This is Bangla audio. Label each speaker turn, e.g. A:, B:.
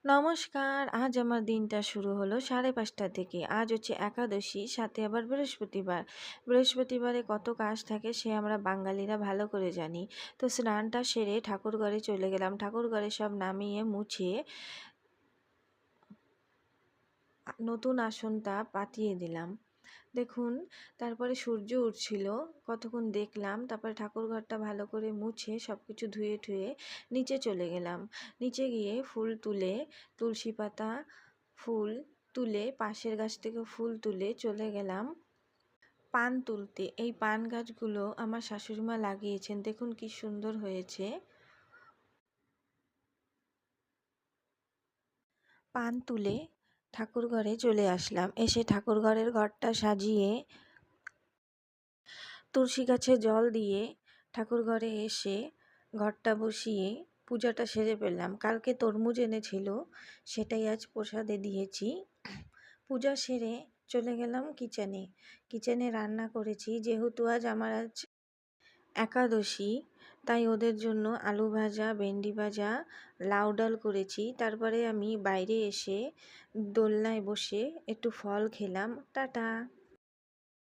A: নমস্কার। আজ আমার দিনটা শুরু হলো ৫:৩০ থেকে। আজ হচ্ছে একাদশী, সাথে আবার বৃহস্পতিবার। বৃহস্পতিবারে কত কাজ থাকে সে আমরা বাঙালিরা ভালো করে জানি। তো স্নানটা সেরে ঠাকুরঘরে চলে গেলাম। ঠাকুরঘরে সব নামিয়ে মুছিয়ে নতুন আসনটা পাতিয়ে দিলাম। দেখুন, তারপরে সূর্য উঠছিল, কতক্ষণ দেখলাম। তারপরে ঠাকুরঘরটা ভালো করে মুছে সব কিছু ধুয়ে ঠুয়ে নিচে চলে গেলাম। নিচে গিয়ে ফুল তুলে, তুলসী পাতা, ফুল তুলে, পাশের গাছ থেকে ফুল তুলে চলে গেলাম পান তুলতে। এই পান গাছগুলো আমার শাশুড়িমা লাগিয়েছেন, দেখুন কি সুন্দর হয়েছে। পান তুলে ঠাকুরঘরে চলে আসলাম। এসে ঠাকুরঘরের ঘরটা সাজিয়ে তুলসী গাছে জল দিয়ে ঠাকুরঘরে এসে ঘরটা বসিয়ে পূজাটা সেরে ফেললাম। কালকে তরমুজ এনেছিল, সেটাই আজ প্রসাদে দিয়েছি। পূজা সেরে চলে গেলাম কিচেনে। কিচেনে রান্না করেছি, যেহেতু আজ একাদশী, তাই ওদের জন্য আলু ভাজা, ভেন্ডি ভাজা, লাউ ডাল করেছি। তারপরে আমি বাইরে এসে দোলনায় বসে একটু ফল খেলাম। টাটা।